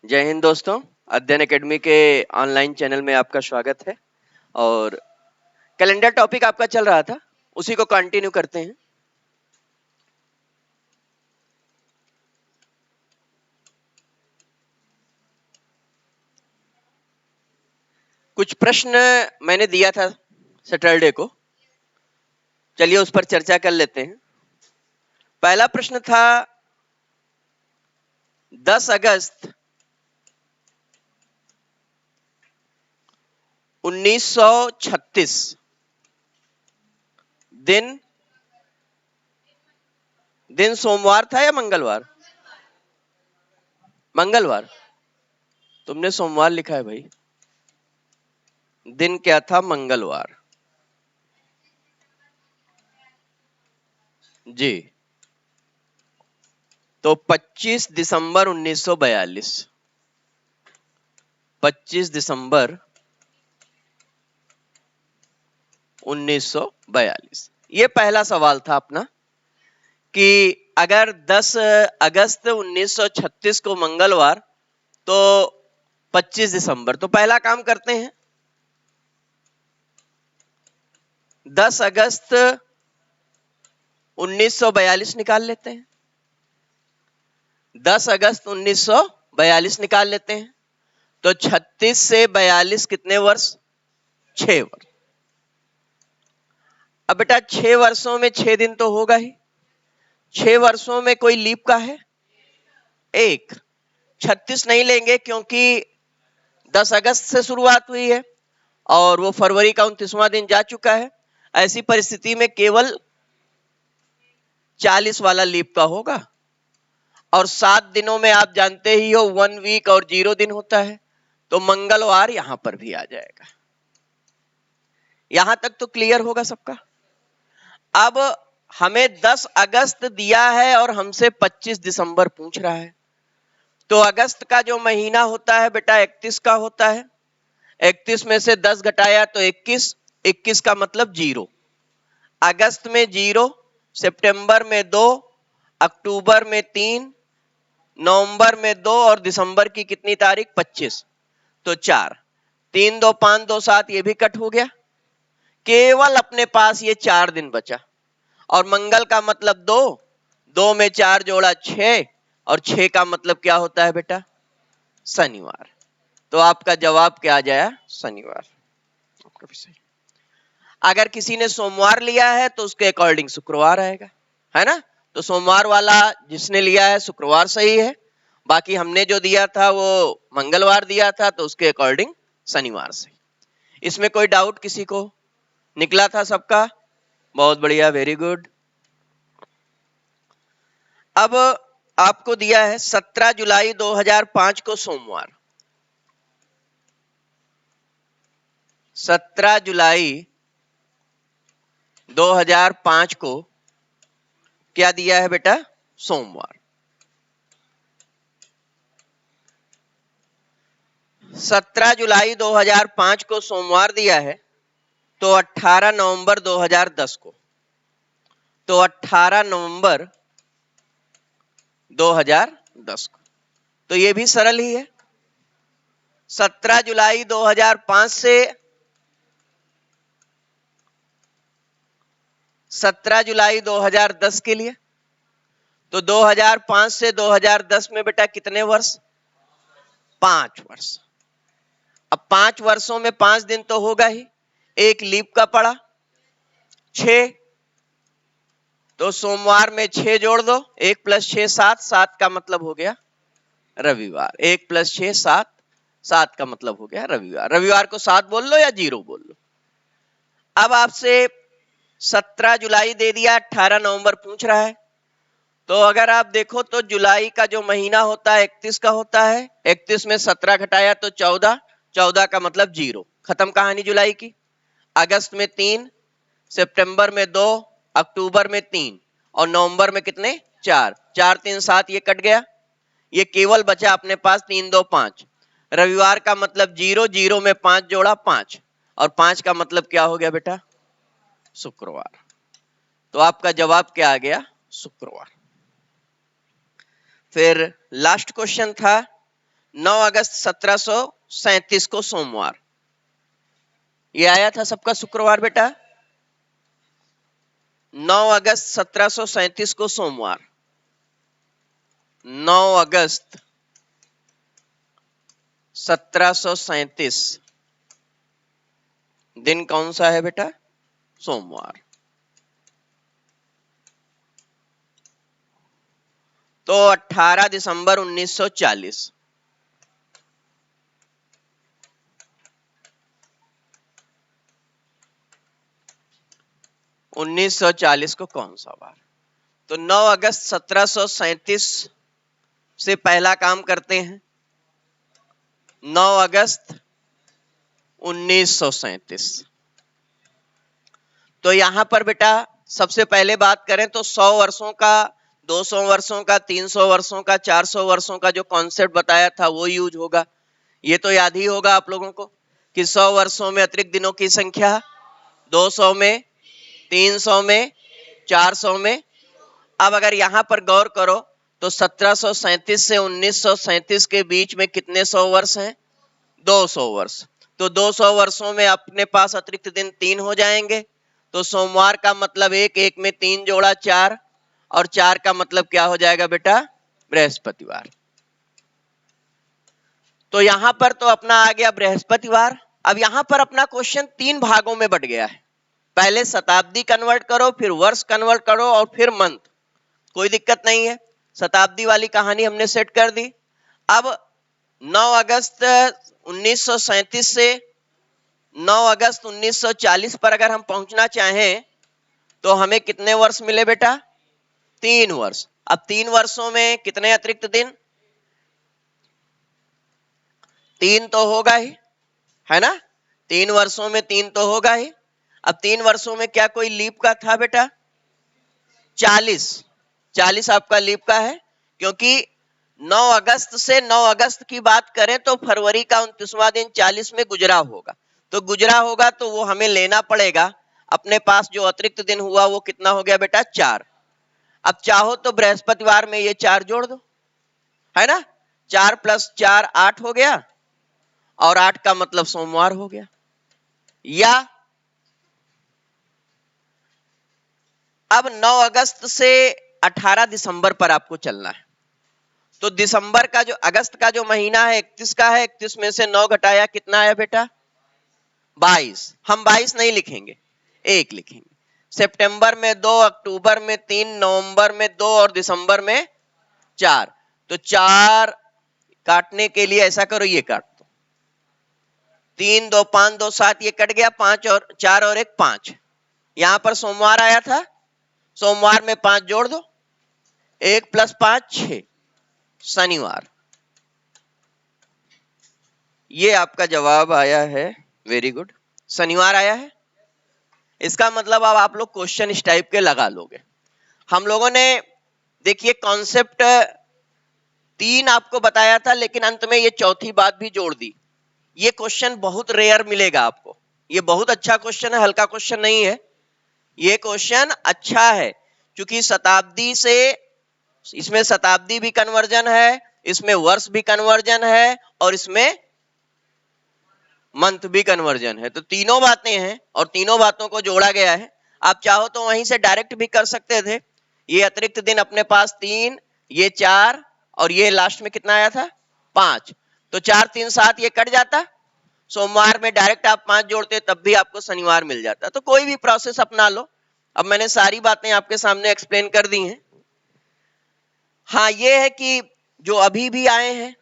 जय हिंद दोस्तों। अध्ययन एकेडमी के ऑनलाइन चैनल में आपका स्वागत है। और कैलेंडर टॉपिक आपका चल रहा था, उसी को कंटिन्यू करते हैं। कुछ प्रश्न मैंने दिया था सैटरडे को, चलिए उस पर चर्चा कर लेते हैं। पहला प्रश्न था 10 अगस्त 1936 दिन दिन सोमवार था या मंगलवार? मंगलवार। तुमने सोमवार लिखा है भाई, दिन क्या था? मंगलवार। जी, तो 25 दिसंबर 1942। 25 दिसंबर 1942। ये पहला सवाल था अपना कि अगर 10 अगस्त 1936 को मंगलवार तो 25 दिसंबर, तो पहला काम करते हैं 10 अगस्त 1942 निकाल लेते हैं। 10 अगस्त 1942 निकाल लेते हैं तो 36 से 42 कितने वर्ष? 6 वर्ष। अब बेटा 6 वर्षों में 6 दिन तो होगा ही। 6 वर्षों में कोई लीप का है? एक। 36 नहीं लेंगे क्योंकि 10 अगस्त से शुरुआत हुई है और वो फरवरी का 29वां दिन जा चुका है। ऐसी परिस्थिति में केवल 40 वाला लीप का होगा। और 7 दिनों में आप जानते ही हो 1 वीक और 0 दिन होता है, तो मंगलवार यहां पर भी आ जाएगा। यहां तक तो क्लियर होगा सबका। अब हमें 10 अगस्त दिया है और हमसे 25 दिसंबर पूछ रहा है, तो अगस्त का जो महीना होता है बेटा 31 का होता है। 31 में से 10 घटाया तो 21। 21 का मतलब 0। अगस्त में 0, सितंबर में 2, अक्टूबर में 3, नवंबर में 2 और दिसंबर की कितनी तारीख? 25, तो 4। 3 2 5 2 7, ये भी कट हो गया। केवल अपने पास ये 4 दिन बचा। और मंगल का मतलब 2, 2 में 4 जोड़ा 6, और 6 का मतलब क्या होता है बेटा? शनिवार। तो आपका जवाब क्या आ जाए? शनिवार। अगर किसी ने सोमवार लिया है तो उसके अकॉर्डिंग शुक्रवार आएगा, है ना? तो सोमवार वाला जिसने लिया है शुक्रवार सही है। बाकी हमने जो दिया था वो मंगलवार दिया था, तो उसके अकॉर्डिंग शनिवार सही। इसमें कोई डाउट किसी को? निकला था सबका? बहुत बढ़िया, वेरी गुड। अब आपको दिया है 17 जुलाई 2005 को सोमवार। 17 जुलाई 2005 को क्या दिया है बेटा? सोमवार। 17 जुलाई 2005 को सोमवार दिया है, तो 18 नवंबर 2010 को, तो 18 नवंबर 2010 को, तो ये भी सरल ही है। 17 जुलाई 2005 से 17 जुलाई 2010 के लिए, तो 2005 से 2010 में बेटा कितने वर्ष? 5 वर्ष। अब 5 वर्षों में 5 दिन तो होगा ही, एक लीप का पड़ा 6, तो सोमवार में 6 जोड़ दो, 1 + 6 7, 7 का मतलब हो गया रविवार। 1 + 6 7, 7 का मतलब हो गया रविवार। रविवार को 7 बोल लो या 0 बोल लो। अब आपसे 17 जुलाई दे दिया, 18 नवंबर पूछ रहा है, तो अगर आप देखो तो जुलाई का जो महीना होता है 31 का होता है। 31 में 17 घटाया तो 14, 14 का मतलब 0। खत्म कहानी जुलाई की। अगस्त में 3, सितंबर में 2, अक्टूबर में 3 और नवंबर में कितने? 4। 4 3 7, ये कट गया। ये केवल बचा अपने पास 3 2 5। रविवार का मतलब 0, 0 में 5 जोड़ा 5, और 5 का मतलब क्या हो गया बेटा? शुक्रवार। तो आपका जवाब क्या आ गया? शुक्रवार। फिर लास्ट क्वेश्चन था 9 अगस्त 1737 को सोमवार। ये आया था सबका शुक्रवार बेटा। 9 अगस्त 1737 को सोमवार। 9 अगस्त 1737 दिन कौन सा है बेटा? सोमवार। तो 18 दिसंबर 1940। को कौन सा वार? तो 9 अगस्त 1737 से पहला काम करते हैं। 9 अगस्त 1937। तो यहां पर बेटा सबसे पहले बात करें तो 100 वर्षों का, 200 वर्षों का, 300 वर्षों का, 400 वर्षों का जो कॉन्सेप्ट बताया था वो यूज होगा। ये तो याद ही होगा आप लोगों को कि 100 वर्षों में अतिरिक्त दिनों की संख्या, 200 में, 300 में, 400 में। अब अगर यहां पर गौर करो तो 1737 से 1937 के बीच में कितने 100 वर्ष हैं? 200 वर्ष। तो 200 वर्षों में अपने पास अतिरिक्त दिन 3 हो जाएंगे। तो सोमवार का मतलब 1, 1 में 3 जोड़ा 4, और 4 का मतलब क्या हो जाएगा बेटा? बृहस्पतिवार। तो यहां पर तो अपना आ गया बृहस्पतिवार। अब यहां पर अपना क्वेश्चन 3 भागों में बट गया है। पहले शताब्दी कन्वर्ट करो, फिर वर्ष कन्वर्ट करो, और फिर मंथ। कोई दिक्कत नहीं है, शताब्दी वाली कहानी हमने सेट कर दी। अब 9 अगस्त 1937 से 9 अगस्त 1940 पर अगर हम पहुंचना चाहें तो हमें कितने वर्ष मिले बेटा? 3 वर्ष। अब 3 वर्षों में कितने अतिरिक्त दिन? 3 तो होगा ही, है ना? 3 वर्षों में 3 तो होगा ही। अब 3 वर्षों में क्या कोई लीप का था बेटा? 40 आपका लीप का है, क्योंकि 9 अगस्त से 9 अगस्त की बात करें तो फरवरी का 29वां दिन 40 में गुजरा होगा। तो गुजरा होगा तो वो हमें लेना पड़ेगा। अपने पास जो अतिरिक्त दिन हुआ वो कितना हो गया बेटा? 4। अब चाहो तो बृहस्पतिवार में ये 4 जोड़ दो, है ना? 4 + 4 8 हो गया, और 8 का मतलब सोमवार हो गया। या अब 9 अगस्त से 18 दिसंबर पर आपको चलना है। तो दिसंबर का जो, अगस्त का जो महीना है 31 का है, 31 में से 9 घटाया कितना आया बेटा? 22। हम 22 नहीं लिखेंगे, 1 लिखेंगे। सितंबर में 2, अक्टूबर में 3, नवंबर में 2, और दिसंबर में 4। तो 4 काटने के लिए ऐसा करो, ये काट दो। 3 2 5 2 7, ये कट गया। 5 और 4 और 1 5। यहां पर सोमवार आया था, सोमवार में 5 जोड़ दो, 1 + 5 6, शनिवार। ये आपका जवाब आया है। वेरी गुड, शनिवार आया है। इसका मतलब अब आप लोग क्वेश्चन इस टाइप के लगा लोगे। हम लोगों ने देखिए कॉन्सेप्ट 3 आपको बताया था, लेकिन अंत में ये चौथी बात भी जोड़ दी। ये क्वेश्चन बहुत रेयर मिलेगा आपको। ये बहुत अच्छा क्वेश्चन है, हल्का क्वेश्चन नहीं है। ये क्वेश्चन अच्छा है क्योंकि शताब्दी से, इसमें शताब्दी भी कन्वर्जन है, इसमें वर्ष भी कन्वर्जन है, और इसमें मंथ भी कन्वर्जन है। तो तीनों बातें हैं और तीनों बातों को जोड़ा गया है। आप चाहो तो वहीं से डायरेक्ट भी कर सकते थे। ये अतिरिक्त दिन अपने पास 3, ये 4, और ये लास्ट में कितना आया था? 5। तो 4 3 7 ये कट जाता। सोमवार में डायरेक्ट आप 5 जोड़ते तब भी आपको शनिवार मिल जाता। तो कोई भी प्रोसेस अपना लो। अब मैंने सारी बातें आपके सामने एक्सप्लेन कर दी हैं। हाँ, ये है कि जो अभी भी आए हैं,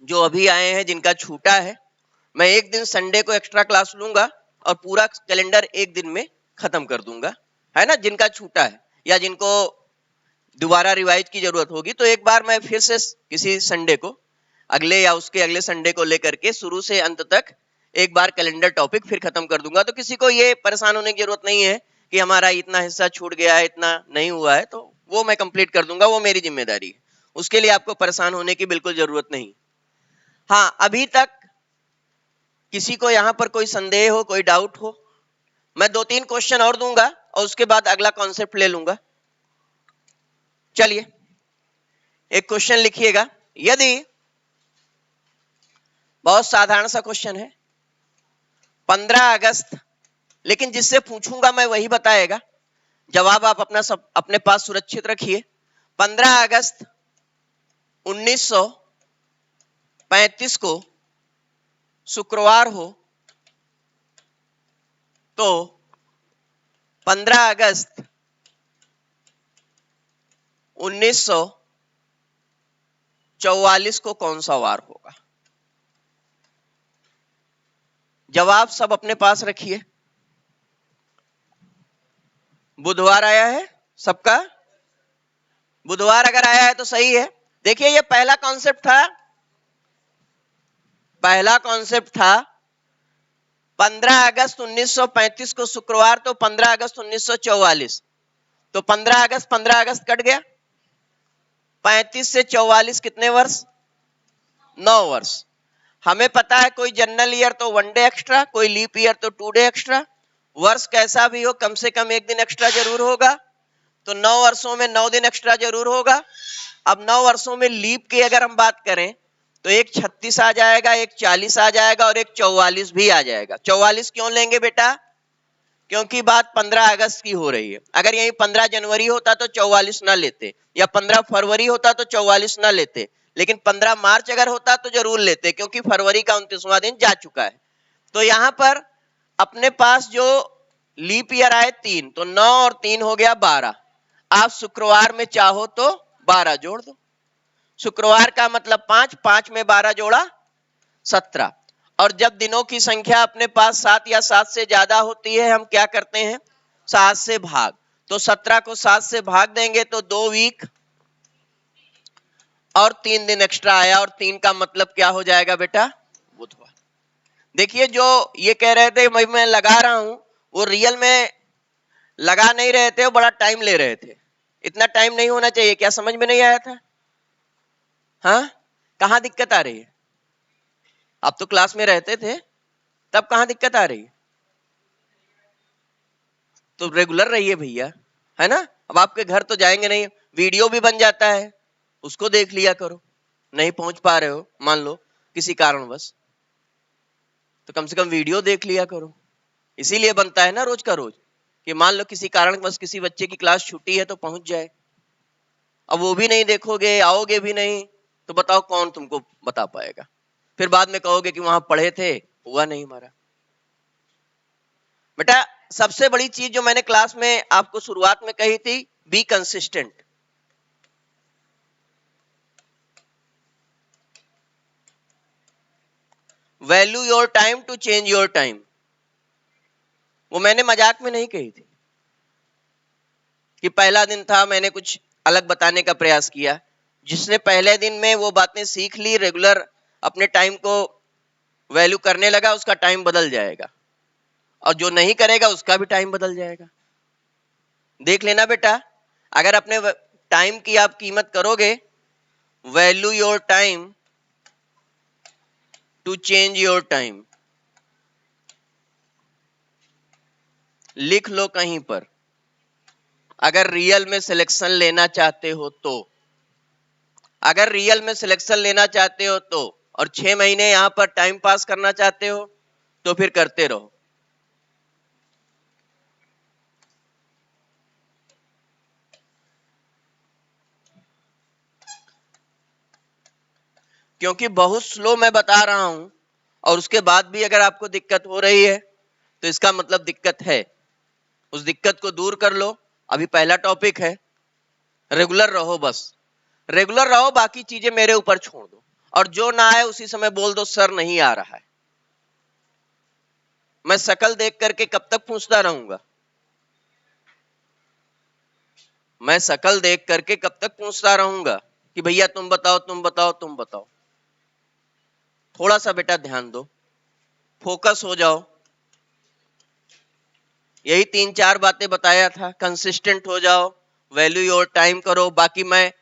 जो अभी आए हैं जिनका छूटा है, मैं एक दिन संडे को एक्स्ट्रा क्लास लूंगा और पूरा कैलेंडर एक दिन में खत्म कर दूंगा, है ना? जिनका छूटा है या जिनको दोबारा रिवाइज की जरूरत होगी तो एक बार मैं फिर से किसी संडे को, अगले या उसके अगले संडे को लेकर के शुरू से अंत तक एक बार कैलेंडर टॉपिक फिर खत्म कर दूंगा। तो किसी को ये परेशान होने की जरूरत नहीं है कि हमारा इतना हिस्सा छूट गया है, इतना नहीं हुआ है। तो वो मैं कंप्लीट कर दूंगा, वो मेरी जिम्मेदारी है। उसके लिए आपको परेशान होने की बिल्कुल जरूरत नहीं। हाँ, अभी तक किसी को यहाँ पर कोई संदेह हो, कोई डाउट हो? मैं 2-3 क्वेश्चन और दूंगा और उसके बाद अगला कॉन्सेप्ट ले लूंगा। चलिए, एक क्वेश्चन लिखिएगा। यदि बहुत साधारण सा क्वेश्चन है। 15 अगस्त, लेकिन जिससे पूछूंगा मैं वही बताएगा। जवाब आप अपने पास सुरक्षित रखिए। 15 अगस्त 1935 को शुक्रवार हो तो 15 अगस्त 1944 को कौन सा वार होगा? जवाब सब अपने पास रखिए। बुधवार आया है सबका? बुधवार अगर आया है तो सही है। देखिए ये पहला कॉन्सेप्ट था 15 अगस्त 1935 को शुक्रवार तो 15 अगस्त 1944, तो 15 अगस्त कट गया। 35 से 44 कितने वर्ष? 9 वर्ष। हमें पता है कोई जनरल ईयर तो 1 डे एक्स्ट्रा, कोई लीप ईयर तो 2 डे एक्स्ट्रा। वर्ष कैसा भी हो कम से कम 1 दिन एक्स्ट्रा जरूर होगा, तो 9 वर्षों में 9 दिन एक्स्ट्रा जरूर होगा। अब 9 वर्षों में लीप की अगर हम बात करें तो एक 36 आ जाएगा, एक 40 आ जाएगा और एक 44 भी आ जाएगा। 44 क्यों लेंगे बेटा? क्योंकि बात 15 अगस्त की हो रही है। अगर यही 15 जनवरी होता तो 44 ना लेते, या 15 फरवरी होता तो 44 ना लेते, लेकिन 15 मार्च अगर होता तो जरूर लेते, क्योंकि फरवरी का 29वां दिन जा चुका है। तो यहां पर अपने पास जो लीप ईयर आए 3, तो 9 और 3 हो गया 12। आप शुक्रवार में चाहो तो 12 जोड़ दो। शुक्रवार का मतलब 5, 5 में 12 जोड़ा 17। और जब दिनों की संख्या अपने पास 7 या 7 से ज्यादा होती है, हम क्या करते हैं? 7 से भाग। तो 17 को 7 से भाग देंगे तो 2 वीक और 3 दिन एक्स्ट्रा आया, और 3 का मतलब क्या हो जाएगा बेटा? बुधवार। देखिए जो ये कह रहे थे मैं लगा रहा हूं, वो रियल में लगा नहीं रहे थे, वो बड़ा टाइम ले रहे थे। इतना टाइम नहीं होना चाहिए। क्या समझ में नहीं आया था? हाँ, कहां दिक्कत आ रही है? आप तो क्लास में रहते थे, तब कहां दिक्कत आ रही है? तो रेगुलर रहिए भैया, है ना। अब आपके घर तो जाएंगे नहीं, वीडियो भी बन जाता है, उसको देख लिया करो। नहीं पहुंच पा रहे हो मान लो किसी कारणवश, तो कम से कम वीडियो देख लिया करो। इसीलिए बनता है ना रोज का रोज, कि मान लो किसी कारणवश किसी बच्चे की क्लास छूटी है तो पहुंच जाए। अब वो भी नहीं देखोगे, आओगे भी नहीं, तो बताओ कौन तुमको बता पाएगा? फिर बाद में कहोगे कि वहां पढ़े थे, हुआ नहीं हमारा। बेटा सबसे बड़ी चीज जो मैंने क्लास में आपको शुरुआत में कही थी, be consistent. Value your time to change your time. वो मैंने मजाक में नहीं कही थी कि पहला दिन था मैंने कुछ अलग बताने का प्रयास किया। जिसने पहले दिन में वो बातें सीख ली, रेगुलर अपने टाइम को वैल्यू करने लगा, उसका टाइम बदल जाएगा, और जो नहीं करेगा उसका भी टाइम बदल जाएगा। देख लेना बेटा, अगर अपने टाइम की आप कीमत करोगे, value your time to change your time, लिख लो कहीं पर। अगर रियल में सिलेक्शन लेना चाहते हो तो, अगर रियल में सिलेक्शन लेना चाहते हो तो, और 6 महीने यहां पर टाइम पास करना चाहते हो तो फिर करते रहो। क्योंकि बहुत स्लो मैं बता रहा हूं, और उसके बाद भी अगर आपको दिक्कत हो रही है तो इसका मतलब दिक्कत है। उस दिक्कत को दूर कर लो। अभी पहला टॉपिक है, रेगुलर रहो, बस रेगुलर रहो, बाकी चीजें मेरे ऊपर छोड़ दो। और जो ना आए उसी समय बोल दो सर नहीं आ रहा है। मैं शकल देख करके कब तक पूछता रहूंगा? मैं शकल देख करके कब तक पूछता रहूंगा कि भैया तुम बताओ, तुम बताओ, तुम बताओ? थोड़ा सा बेटा ध्यान दो, फोकस हो जाओ। यही 3-4 बातें बताया था। कंसिस्टेंट हो जाओ, वैल्यू योर टाइम करो, बाकी मैं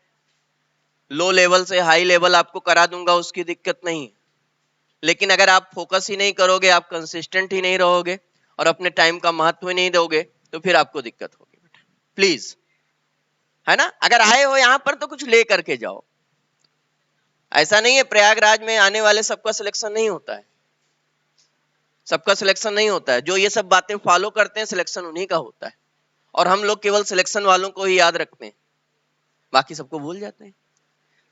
लो लेवल से हाई लेवल आपको करा दूंगा, उसकी दिक्कत नहीं। लेकिन अगर आप फोकस ही नहीं करोगे, आप कंसिस्टेंट ही नहीं रहोगे और अपने टाइम का महत्व नहीं दोगे, तो फिर आपको दिक्कत होगी बेटा। प्लीज, है ना। अगर आए हो यहां पर तो कुछ ले करके जाओ। ऐसा नहीं है प्रयागराज में आने वाले सबका सिलेक्शन नहीं होता है, सबका सिलेक्शन नहीं होता है। जो ये सब बातें फॉलो करते हैं सिलेक्शन उन्हीं का होता है, और हम लोग केवल सिलेक्शन वालों को ही याद रखते हैं, बाकी सबको भूल जाते हैं।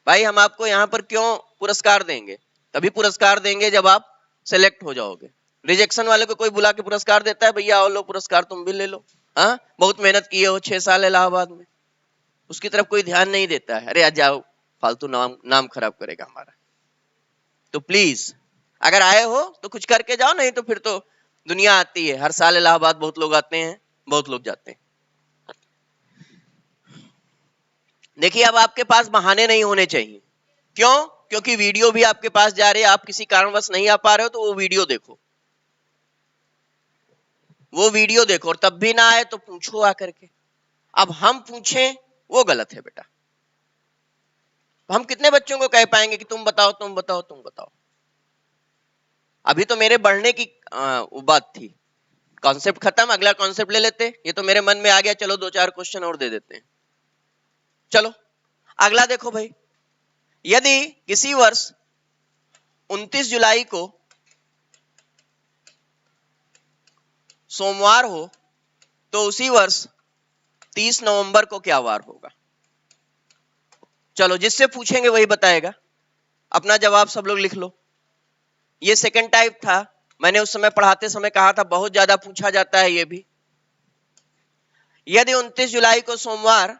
भाई हम आपको यहाँ पर क्यों पुरस्कार देंगे? तभी पुरस्कार देंगे जब आप सेलेक्ट हो जाओगे। रिजेक्शन वाले को कोई बुला के पुरस्कार देता है, भैया आओ लो पुरस्कार तुम भी ले लो, हाँ बहुत मेहनत किए हो 6 साल इलाहाबाद में, उसकी तरफ कोई ध्यान नहीं देता है, अरे आ जाओ फालतू नाम खराब करेगा हमारा। तो प्लीज अगर आए हो तो कुछ करके जाओ, नहीं तो फिर तो दुनिया आती है, हर साल इलाहाबाद बहुत लोग आते हैं, बहुत लोग जाते हैं। देखिए अब आपके पास बहाने नहीं होने चाहिए। क्यों? क्योंकि वीडियो भी आपके पास जा रही है, आप किसी कारणवश नहीं आ पा रहे हो तो वो वीडियो देखो, वो वीडियो देखो, और तब भी ना आए तो पूछो आकर के। अब हम पूछें वो गलत है बेटा। हम कितने बच्चों को कह पाएंगे कि तुम बताओ तुम बताओ तुम बताओ। अभी तो मेरे बढ़ने की बात थी, कॉन्सेप्ट खत्म, अगला कॉन्सेप्ट ले लेते। ये तो मेरे मन में आ गया, चलो 2-4 क्वेश्चन और दे देते हैं। चलो अगला देखो भाई, यदि किसी वर्ष 29 जुलाई को सोमवार हो तो उसी वर्ष 30 नवंबर को क्या वार होगा? चलो जिससे पूछेंगे वही बताएगा, अपना जवाब सब लोग लिख लो। ये सेकंड टाइप था, मैंने उस समय पढ़ाते समय कहा था बहुत ज्यादा पूछा जाता है ये भी। यदि 29 जुलाई को सोमवार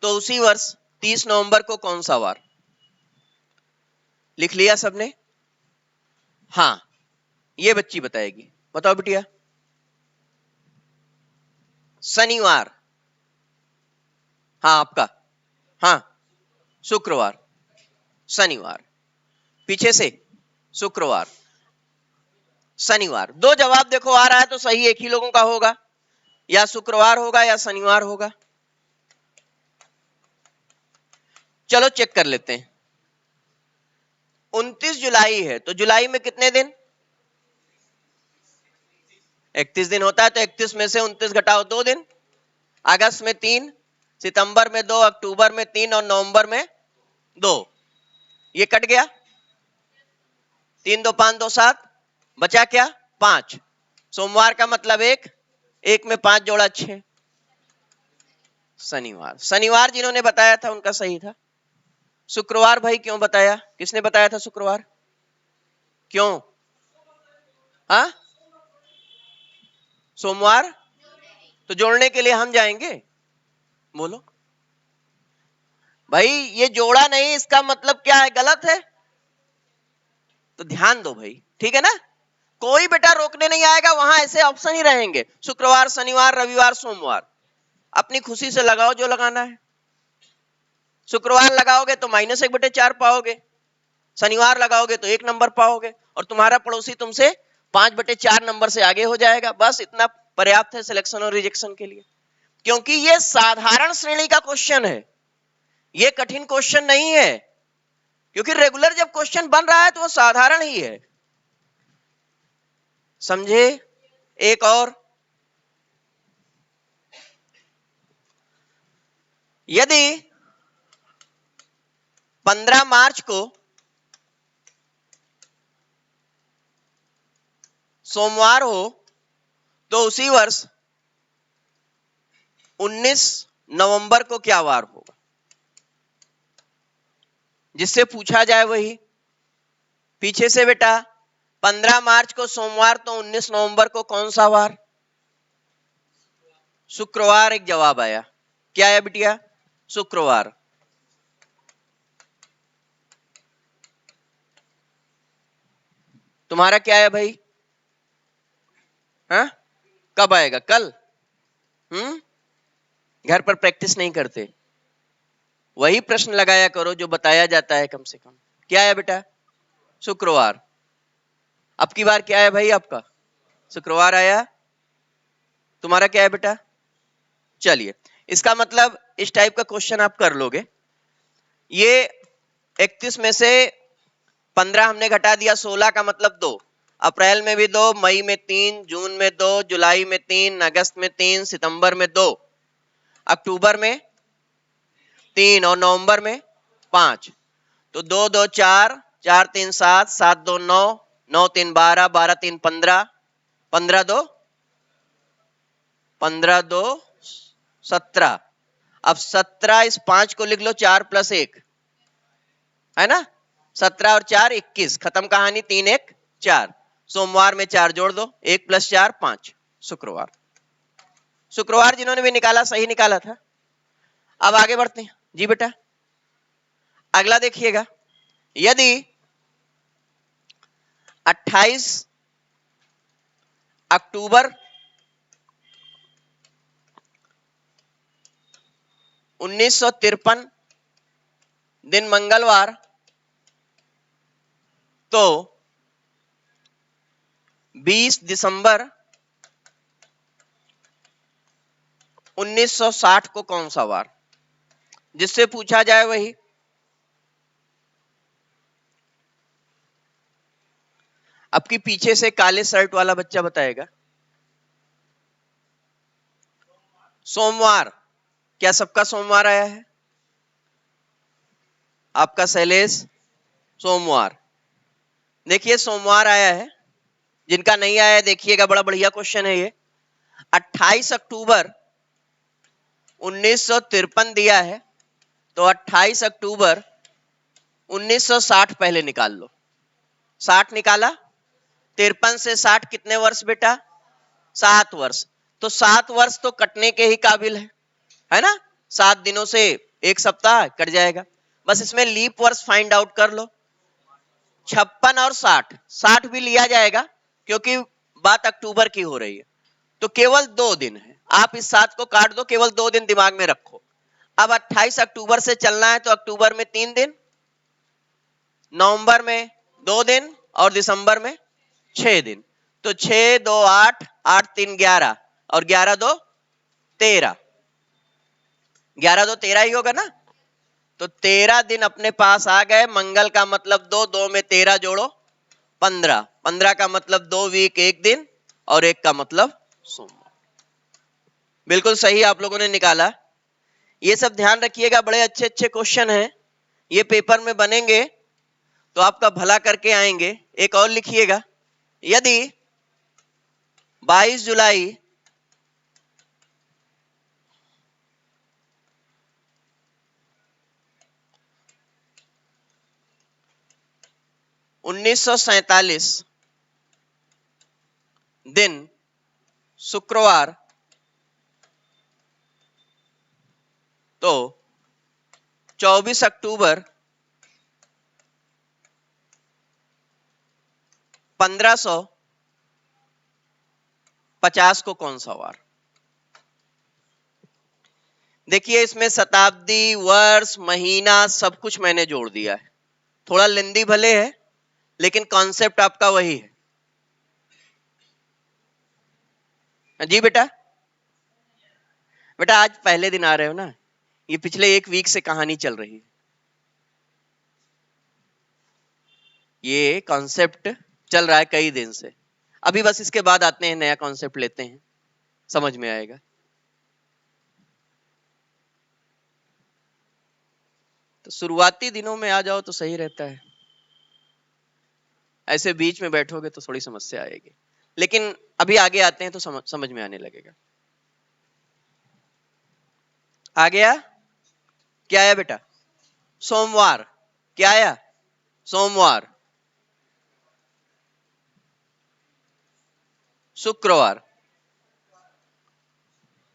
तो उसी वर्ष 30 नवंबर को कौन सा वार? लिख लिया सबने? हाँ ये बच्ची बताएगी, बताओ बिटिया। शनिवार। हाँ आपका, हाँ शुक्रवार, शनिवार, पीछे से शुक्रवार, शनिवार। दो जवाब देखो आ रहा है तो सही एक ही लोगों का होगा, या शुक्रवार होगा या शनिवार होगा। चलो चेक कर लेते हैं। 29 जुलाई है तो जुलाई में कितने दिन? 31 दिन होता है, तो 31 में से 29 घटाओ 2 दिन। अगस्त में 3, सितंबर में 2, अक्टूबर में 3 और नवंबर में 2। ये कट गया, 3 2 5 2 7, बचा क्या? 5। सोमवार का मतलब 1, 1 में 5 जोड़ा 6, शनिवार। शनिवार जिन्होंने बताया था उनका सही था। शुक्रवार भाई क्यों बताया? किसने बताया था शुक्रवार? क्यों? हाँ सोमवार तो जोड़ने के लिए हम जाएंगे, बोलो भाई। ये जोड़ा नहीं, इसका मतलब क्या है? गलत है, तो ध्यान दो भाई, ठीक है ना? कोई बेटा रोकने नहीं आएगा, वहां ऐसे ऑप्शन ही रहेंगे, शुक्रवार शनिवार रविवार सोमवार। अपनी खुशी से लगाओ जो लगाना है। शुक्रवार लगाओगे तो -1/4 पाओगे, शनिवार लगाओगे तो 1 नंबर पाओगे, और तुम्हारा पड़ोसी तुमसे 5/4 नंबर से आगे हो जाएगा। बस इतना पर्याप्त है सिलेक्शन और रिजेक्शन के लिए, क्योंकि ये साधारण श्रेणी का क्वेश्चन है, ये कठिन क्वेश्चन नहीं है। क्योंकि रेगुलर जब क्वेश्चन बन रहा है तो वो साधारण ही है, समझे? एक और, यदि 15 मार्च को सोमवार हो तो उसी वर्ष 19 नवंबर को क्या वार होगा? जिससे पूछा जाए वही। पीछे से बेटा, 15 मार्च को सोमवार तो 19 नवंबर को कौन सा वार? शुक्रवार। एक जवाब आया, क्या है बिटिया? शुक्रवार। तुम्हारा क्या है भाई? हाँ कब आएगा? कल? घर पर प्रैक्टिस नहीं करते, वही प्रश्न लगाया करो जो बताया जाता है कम से कम। क्या है बेटा? शुक्रवार। अब की बार क्या है भाई आपका? शुक्रवार आया। तुम्हारा क्या है बेटा? चलिए, इसका मतलब इस टाइप का क्वेश्चन आप कर लोगे। ये 31 में से 15 हमने घटा दिया, 16 का मतलब 2। अप्रैल में भी 2, मई में 3, जून में 2, जुलाई में 3, अगस्त में 3, सितंबर में 2, अक्टूबर में 3 और नवंबर में 5। तो 2 2 4, 4 3 7, 7 2 9, 9 3 12, 12 3 15, 15 2 15 2 17। अब 17 इस 5 को लिख लो 4 + 1 है ना, 17 और 4 21, खत्म कहानी। 3 1 4, सोमवार में 4 जोड़ दो, 1 + 4 5, शुक्रवार। शुक्रवार जिन्होंने भी निकाला सही निकाला था। अब आगे बढ़ते हैं जी बेटा। अगला देखिएगा, यदि 28 अक्टूबर 1953 दिन मंगलवार, तो 20 दिसंबर 1960 को कौन सा वार? जिससे पूछा जाए वही। आपकी पीछे से काले शर्ट वाला बच्चा बताएगा। सोमवार। क्या सबका सोमवार आया है? आपका शैलेश सोमवार। देखिए सोमवार आया है, जिनका नहीं आया है देखिएगा, बड़ा बढ़िया क्वेश्चन है ये। 28 अक्टूबर 1953 दिया है, तो 28 अक्टूबर 1960 पहले निकाल लो। 60 निकाला, 53 से 60 कितने वर्ष बेटा? 7 वर्ष। तो 7 वर्ष तो कटने के ही काबिल है ना? 7 दिनों से 1 सप्ताह कट जाएगा। बस इसमें लीप वर्ष फाइंड आउट कर लो। 56 और 60, 60 भी लिया जाएगा क्योंकि बात अक्टूबर की हो रही है, तो केवल 2 दिन है। आप इस 7 को काट दो, केवल 2 दिन दिमाग में रखो। अब 28 अक्टूबर से चलना है, तो अक्टूबर में 3 दिन, नवंबर में 2 दिन और दिसंबर में 6 दिन। तो 6 2 8, 8 3 11 और 11 2 13, 11 2 13 ही होगा ना। तो 13 दिन अपने पास आ गए। मंगल का मतलब 2, 2 में 13 जोड़ो 15, 15 का मतलब 2 वीक 1 दिन और 1 का मतलब सोमवार। बिल्कुल सही आप लोगों ने निकाला। ये सब ध्यान रखिएगा, बड़े अच्छे अच्छे क्वेश्चन हैं, ये पेपर में बनेंगे तो आपका भला करके आएंगे। एक और लिखिएगा, यदि 22 जुलाई 1947 दिन शुक्रवार, तो 24 अक्टूबर 1550 को कौन सा वार? देखिए इसमें शताब्दी, वर्ष, महीना सब कुछ मैंने जोड़ दिया है। थोड़ा लेंदी भले है, लेकिन कॉन्सेप्ट आपका वही है। जी बेटा, बेटा आज पहले दिन आ रहे हो ना, ये पिछले 1 वीक से कहानी चल रही है। ये कॉन्सेप्ट चल रहा है कई दिन से, अभी बस इसके बाद आते हैं, नया कॉन्सेप्ट लेते हैं, समझ में आएगा। तो शुरुआती दिनों में आ जाओ तो सही रहता है, ऐसे बीच में बैठोगे तो थोड़ी समस्या आएगी। लेकिन अभी आगे आते हैं तो समझ में आने लगेगा। आ गया? क्या आया बेटा? सोमवार। क्या आया? सोमवार। शुक्रवार।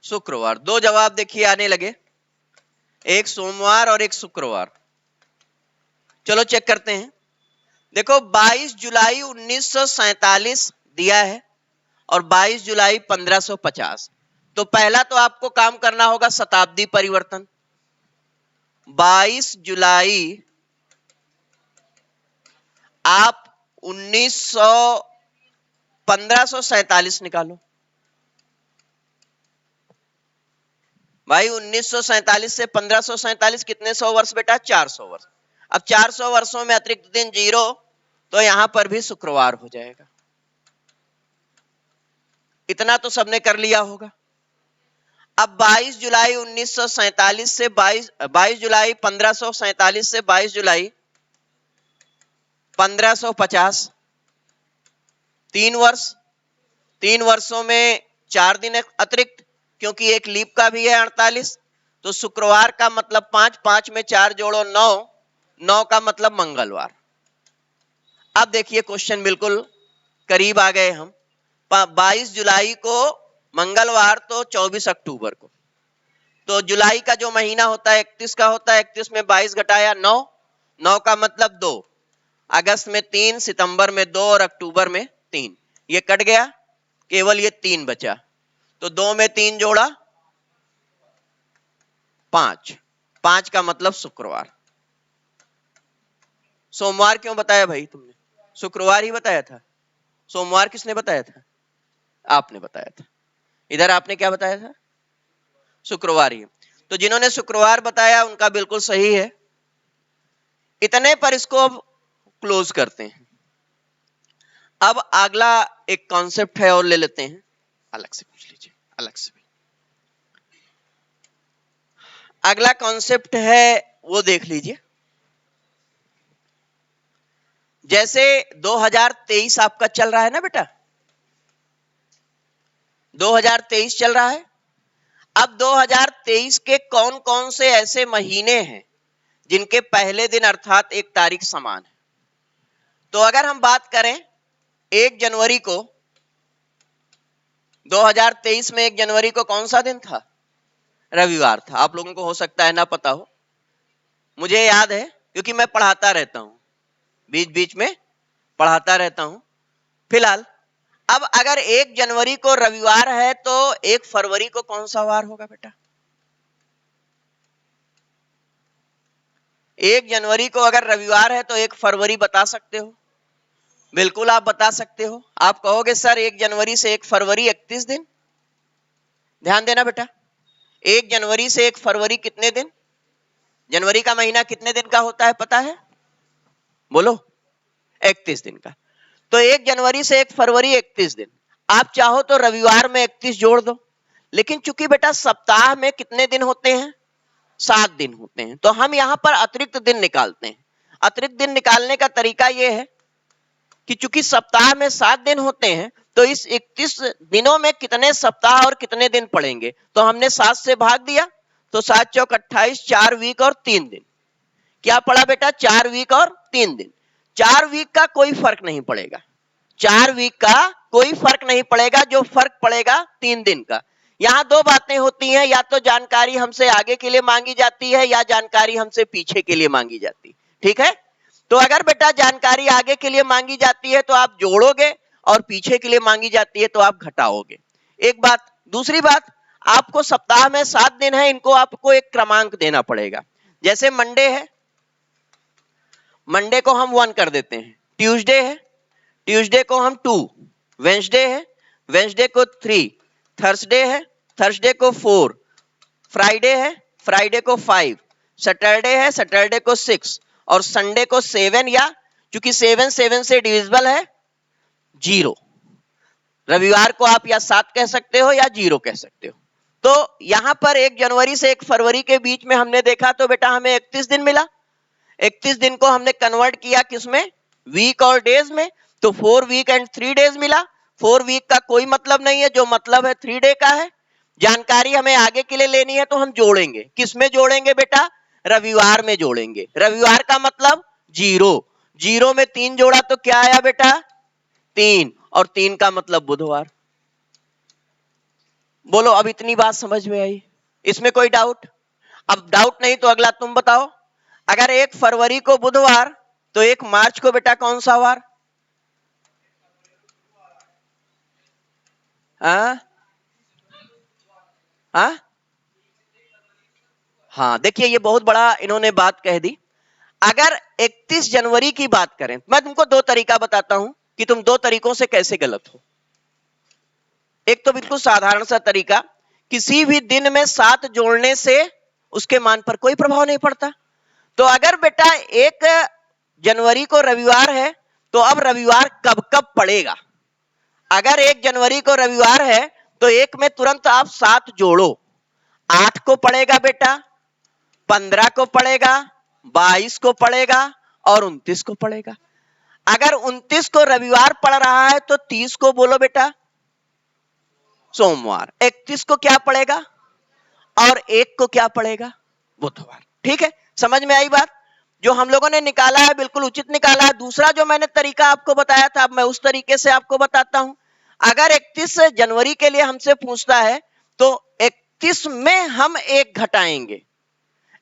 शुक्रवार। 2 जवाब देखिए आने लगे, एक सोमवार और एक शुक्रवार। चलो चेक करते हैं। देखो 22 जुलाई 1947 दिया है और 22 जुलाई 1550। तो पहला तो आपको काम करना होगा शताब्दी परिवर्तन। 22 जुलाई आप 1547 निकालो। भाई 1947 से 1547 कितने 100 वर्ष बेटा? 400 वर्ष। अब 400 वर्षों में अतिरिक्त दिन 0, तो यहां पर भी शुक्रवार हो जाएगा। इतना तो सबने कर लिया होगा। अब 22 जुलाई 1947 से 22 जुलाई 1547 से 22 जुलाई 1550, 3 वर्ष, 3 वर्षों में 4 दिन अतिरिक्त, क्योंकि एक लीप का भी है 48। तो शुक्रवार का मतलब 5, 5 में 4 जोड़ो 9, 9 का मतलब मंगलवार। अब देखिए क्वेश्चन बिल्कुल करीब आ गए हम। 22 जुलाई को मंगलवार, तो 24 अक्टूबर को, तो जुलाई का जो महीना होता है 31 का होता है। 31 में 22 घटाया 9, 9 का मतलब 2, अगस्त में 3, सितंबर में 2 और अक्टूबर में 3। ये कट गया, केवल ये 3 बचा। तो 2 में 3 जोड़ा 5, 5 का मतलब शुक्रवार। सोमवार क्यों बताया भाई तुमने? शुक्रवार ही बताया था। सोमवार किसने बताया था? आपने बताया था। इधर आपने क्या बताया था? शुक्रवार ही। तो जिन्होंने शुक्रवार बताया उनका बिल्कुल सही है। इतने पर इसको अब क्लोज करते हैं। अब अगला एक कॉन्सेप्ट है और ले लेते हैं, अलग से पूछ लीजिए, अलग से। अगला कॉन्सेप्ट है वो देख लीजिए। जैसे 2023 आपका चल रहा है ना बेटा, 2023 चल रहा है। अब 2023 के कौन कौन से ऐसे महीने हैं जिनके पहले दिन अर्थात एक तारीख समान है? तो अगर हम बात करें 1 जनवरी को, 2023 में 1 जनवरी को कौन सा दिन था? रविवार था। आप लोगों को हो सकता है ना पता हो, मुझे याद है क्योंकि मैं पढ़ाता रहता हूं, बीच बीच में पढ़ाता रहता हूं। फिलहाल अब अगर 1 जनवरी को रविवार है तो 1 फरवरी को कौन सा वार होगा बेटा? 1 जनवरी को अगर रविवार है तो 1 फरवरी बता सकते हो? बिल्कुल आप बता सकते हो। आप कहोगे सर 1 जनवरी से 1 फरवरी 31 दिन। ध्यान देना बेटा, 1 जनवरी से 1 फरवरी कितने दिन? जनवरी का महीना कितने दिन का होता है पता है? बोलो। 31 दिन का। तो 1 जनवरी से 1 फरवरी 31 दिन। आप चाहो तो रविवार में 31 जोड़ दो, लेकिन चूंकि बेटा सप्ताह में कितने दिन होते हैं? 7 दिन होते हैं। तो हम यहां पर अतिरिक्त दिन निकालते हैं। अतिरिक्त दिन निकालने का तरीका यह है कि चूंकि सप्ताह में 7 दिन होते हैं, तो इस 31 दिनों में कितने सप्ताह और कितने दिन पड़ेंगे? तो हमने 7 से भाग दिया, तो 7 चौक 28, 4 वीक और 3 दिन। क्या पड़ा बेटा? 4 वीक और 3 दिन। 4 वीक का कोई फर्क नहीं पड़ेगा, 4 वीक का कोई फर्क नहीं पड़ेगा। जो फर्क पड़ेगा 3 दिन का। यहां 2 बातें होती हैं, या तो जानकारी हमसे आगे के लिए मांगी जाती है या जानकारी हमसे पीछे के लिए मांगी जाती है। ठीक है? तो अगर बेटा जानकारी आगे के लिए मांगी जाती है तो आप जोड़ोगे, और पीछे के लिए मांगी जाती है तो आप घटाओगे। एक बात। दूसरी बात, आपको सप्ताह में 7 दिन है, इनको आपको एक क्रमांक देना पड़ेगा। जैसे मंडे है, मंडे को हम 1 कर देते हैं। ट्यूसडे है, ट्यूसडे को हम 2। वेंसडे है, वेंसडे को 3। थर्सडे है, थर्सडे को 4। फ्राइडे है, फ्राइडे को 5। सैटरडे है, सैटरडे को 6। और संडे को 7, या चूंकि 7 7 से डिविजिबल है 0। रविवार को आप या 7 कह सकते हो या 0 कह सकते हो। तो यहां पर 1 जनवरी से 1 फरवरी के बीच में हमने देखा तो बेटा हमें 31 दिन मिला। 31 दिन को हमने कन्वर्ट किया किसमें? वीक और डेज में। तो 4 वीक एंड 3 डेज मिला। 4 वीक का कोई मतलब नहीं है, जो मतलब है 3 डे का है। जानकारी हमें आगे के लिए लेनी है तो हम जोड़ेंगे। किसमें जोड़ेंगे बेटा? रविवार में जोड़ेंगे। रविवार का मतलब 0। 0 में 3 जोड़ा तो क्या आया बेटा? 3। और 3 का मतलब बुधवार। बोलो, अब इतनी बात समझ में आई? इसमें कोई डाउट? अब डाउट नहीं तो अगला तुम बताओ। अगर 1 फरवरी को बुधवार, तो 1 मार्च को बेटा कौन सा वार? हाँ हाँ हाँ, देखिए ये बहुत बड़ा इन्होंने बात कह दी। अगर 31 जनवरी की बात करें, मैं तुमको 2 तरीका बताता हूं कि तुम 2 तरीकों से कैसे गलत हो। एक तो बिल्कुल साधारण सा तरीका, किसी भी दिन में 7 जोड़ने से उसके मान पर कोई प्रभाव नहीं पड़ता। तो अगर बेटा 1 जनवरी को रविवार है, तो अब रविवार कब कब पड़ेगा? अगर 1 जनवरी को रविवार है तो 1 में तुरंत आप 7 जोड़ो। 8 को पड़ेगा बेटा, 15 को पड़ेगा, 22 को पड़ेगा और 29 को पड़ेगा। अगर 29 को रविवार पड़ रहा है तो 30 को बोलो बेटा सोमवार, 31 को क्या पड़ेगा और 1 को क्या पड़ेगा बुधवार। ठीक है, समझ में आई बात? जो हम लोगों ने निकाला है बिल्कुल उचित निकाला है। दूसरा जो मैंने तरीका आपको बताया था, मैं उस तरीके से आपको बताता हूं। अगर 31 जनवरी के लिए हमसे पूछता है तो 31 में हम 1 घटाएंगे।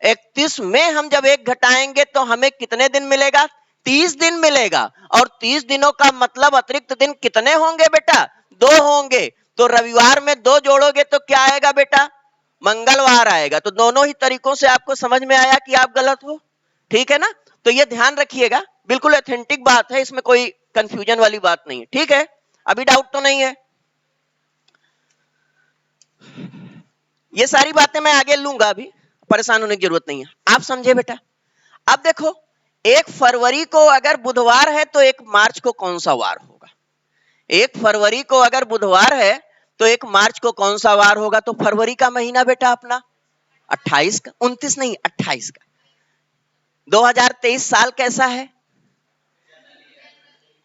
31 में हम जब 1 घटाएंगे तो हमें कितने दिन मिलेगा? 30 दिन मिलेगा। और 30 दिनों का मतलब अतिरिक्त दिन कितने होंगे बेटा? 2 होंगे। तो रविवार में 2 जोड़ोगे तो क्या आएगा बेटा? मंगलवार आएगा। तो दोनों ही तरीकों से आपको समझ में आया कि आप गलत हो। ठीक है ना? तो ये ध्यान रखिएगा, बिल्कुल ऑथेंटिक बात है, इसमें कोई कंफ्यूजन वाली बात नहीं है। ठीक है, अभी डाउट तो नहीं है? ये सारी बातें मैं आगे लूंगा, अभी परेशान होने की जरूरत नहीं है। आप समझे बेटा? अब देखो, 1 फरवरी को अगर बुधवार है तो 1 मार्च को कौन सा वार होगा? 1 फरवरी को अगर बुधवार है तो 1 मार्च को कौन सा वार होगा? तो फरवरी का महीना बेटा अपना 28 का, 29 नहीं 28 का। 2023 साल कैसा है?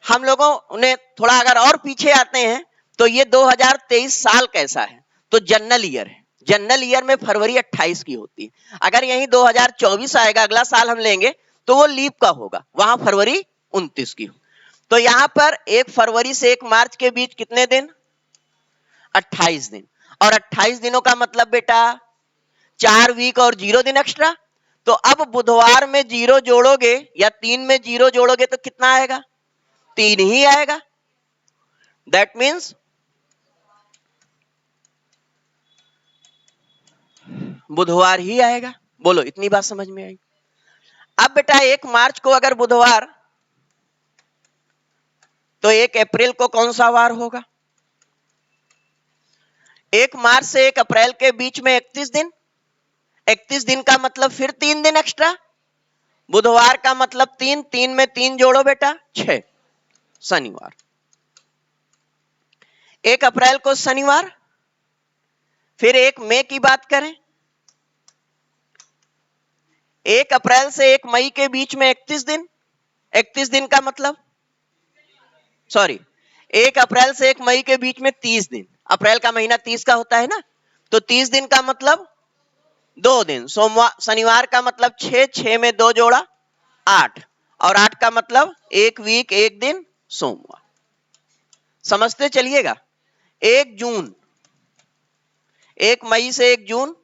हम लोगों ने थोड़ा अगर और पीछे आते हैं तो ये 2023 साल कैसा है? तो जनरल ईयर है। जनरल ईयर में फरवरी 28 की होती है। अगर यही 2024 आएगा, अगला साल हम लेंगे, तो वो लीप का होगा, वहां फरवरी 29 की हो। तो यहां पर 1 फरवरी से 1 मार्च के बीच कितने दिन? 28 दिन। और 28 दिनों का मतलब बेटा 4 वीक और 0 दिन एक्स्ट्रा। तो अब बुधवार में 0 जोड़ोगे या 3 में 0 जोड़ोगे तो कितना आएगा? 3 ही आएगा। दैट मीन्स बुधवार ही आएगा। बोलो, इतनी बात समझ में आई? अब बेटा 1 मार्च को अगर बुधवार, तो 1 अप्रैल को कौन सा वार होगा? 1 मार्च से 1 अप्रैल के बीच में 31 दिन। 31 दिन का मतलब फिर 3 दिन एक्स्ट्रा। बुधवार का मतलब 3, 3 में 3 जोड़ो बेटा 6, शनिवार। 1 अप्रैल को शनिवार। फिर 1 मई की बात करें, 1 अप्रैल से 1 मई के बीच में 31 दिन। 31 दिन का मतलब, सॉरी, 1 अप्रैल से 1 मई के बीच में 30 दिन। अप्रैल का महीना 30 का होता है ना, तो 30 दिन का मतलब 2 दिन। सोमवार शनिवार का मतलब 6, 6 में 2 जोड़ा 8, और 8 का मतलब 1 वीक 1 दिन सोमवार। समझते चलिएगा। 1 जून, 1 मई से 1 जून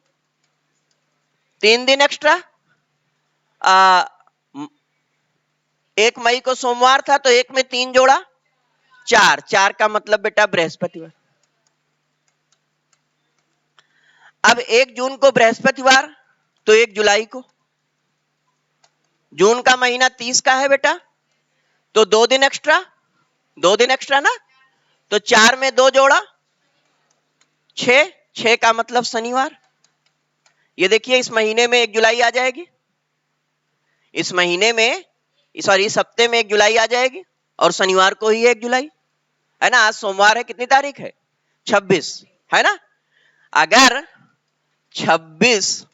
3 दिन एक्स्ट्रा। 1 मई को सोमवार था तो 1 में 3 जोड़ा 4, 4 का मतलब बेटा बृहस्पतिवार। अब 1 जून को बृहस्पतिवार, तो 1 जुलाई को, जून का महीना 30 का है बेटा, तो 2 दिन एक्स्ट्रा, 2 दिन एक्स्ट्रा ना, तो 4 में 2 जोड़ा 6, 6 का मतलब शनिवार। ये देखिए, इस महीने में 1 जुलाई आ जाएगी, इस महीने में, सॉरी इस हफ्ते में 1 जुलाई आ जाएगी, और शनिवार को ही 1 जुलाई है ना। आज सोमवार है, कितनी तारीख है? 26 है ना। अगर 26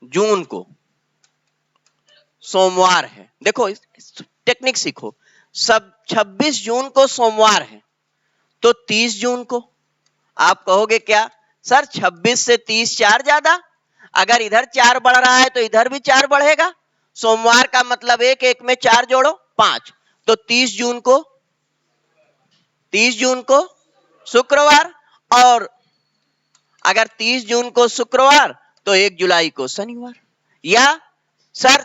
जून को सोमवार है, देखो टेक्निक सीखो, सब 26 जून को सोमवार है तो 30 जून को, आप कहोगे क्या सर 26 से 30 4 ज्यादा? अगर इधर 4 बढ़ रहा है तो इधर भी 4 बढ़ेगा। सोमवार का मतलब 1, 1 में 4 जोड़ो 5, तो 30 जून को, 30 जून को शुक्रवार। और अगर 30 जून को शुक्रवार तो 1 जुलाई को शनिवार। या सर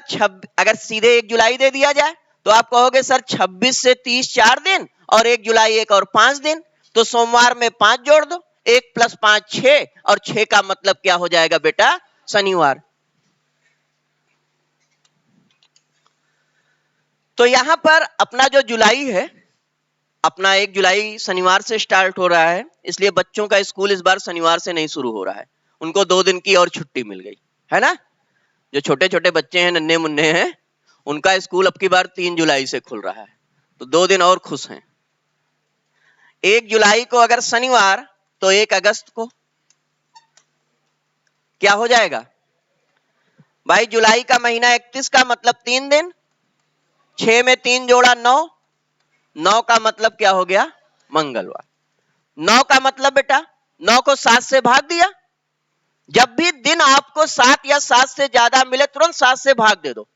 अगर सीधे 1 जुलाई दे दिया जाए तो आप कहोगे सर 26 से 30 4 दिन और 1 जुलाई 1 और 5 दिन, तो सोमवार में 5 जोड़ दो, 1 + 5 6, और 6 का मतलब क्या हो जाएगा बेटा? शनिवार। तो यहां पर अपना जो जुलाई है, अपना 1 जुलाई शनिवार से स्टार्ट हो रहा है, इसलिए बच्चों का स्कूल इस बार शनिवार से नहीं शुरू हो रहा है। उनको 2 दिन की और छुट्टी मिल गई है ना। जो छोटे छोटे बच्चे हैं, नन्हे मुन्ने हैं, उनका स्कूल अब की बार 3 जुलाई से खुल रहा है, तो 2 दिन और खुश हैं। 1 जुलाई को अगर शनिवार, तो 1 अगस्त को क्या हो जाएगा भाई? जुलाई का महीना 31 का मतलब 3 दिन, 6 में 3 जोड़ा 9, 9 का मतलब क्या हो गया? मंगलवार। 9 का मतलब बेटा 9 को 7 से भाग दिया। जब भी दिन आपको 7 या 7 से ज्यादा मिले तुरंत 7 से भाग दे दो।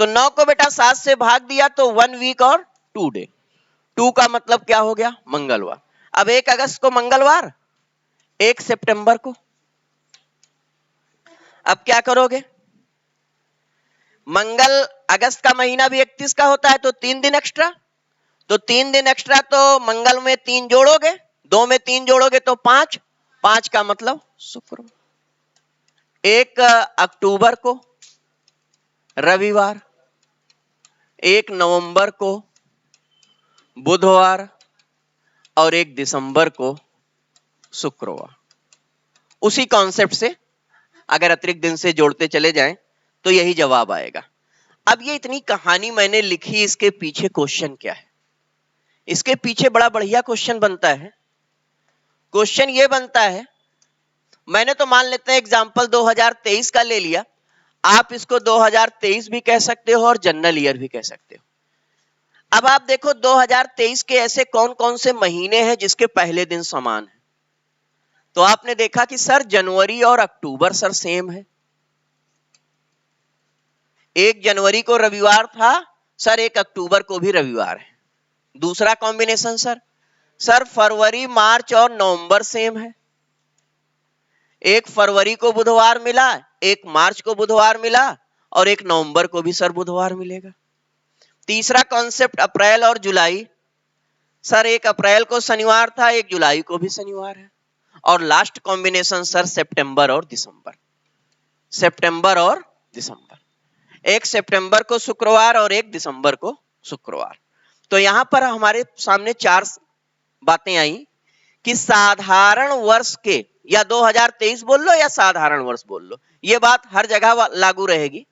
तो 9 को बेटा 7 से भाग दिया तो 1 वीक और 2 डे। 2 का मतलब क्या हो गया? मंगलवार। अब 1 अगस्त को मंगलवार, 1 सितंबर को। अब क्या करोगे? मंगल अगस्त का महीना भी 31 का होता है तो 3 दिन एक्स्ट्रा, तो 3 दिन एक्स्ट्रा तो मंगल में 3 जोड़ोगे, 2 में 3 जोड़ोगे तो 5, 5 का मतलब शुक्र। 1 अक्टूबर को रविवार, 1 नवंबर को बुधवार और 1 दिसंबर को शुक्रवार। उसी कॉन्सेप्ट से अगर अतिरिक्त दिन से जोड़ते चले जाएं तो यही जवाब आएगा। अब ये इतनी कहानी मैंने लिखी, इसके पीछे क्वेश्चन क्या है? इसके पीछे बड़ा बढ़िया क्वेश्चन बनता है। क्वेश्चन ये बनता है, मैंने तो मान लेते हैं एग्जांपल 2023 का ले लिया, आप इसको 2023 भी कह सकते हो और जनरल ईयर भी कह सकते हो। अब आप देखो 2023 के ऐसे कौन कौन से महीने हैं जिसके पहले दिन समान है। तो आपने देखा कि सर जनवरी और अक्टूबर सर सेम है। 1 जनवरी को रविवार था सर, 1 अक्टूबर को भी रविवार है। दूसरा कॉम्बिनेशन सर फरवरी मार्च और नवंबर सेम है। 1 फरवरी को बुधवार मिला, 1 मार्च को बुधवार मिला और 1 नवंबर को भी सर बुधवार मिलेगा। तीसरा कॉन्सेप्ट अप्रैल और जुलाई, सर 1 अप्रैल को शनिवार था, 1 जुलाई को भी शनिवार है। और लास्ट कॉम्बिनेशन सर सितंबर और दिसंबर, सितंबर और दिसंबर, 1 सितंबर को शुक्रवार और 1 दिसंबर को शुक्रवार। तो यहां पर हमारे सामने 4 बातें आई कि साधारण वर्ष के, या 2023 बोल लो या साधारण वर्ष बोल लो, ये बात हर जगह लागू रहेगी।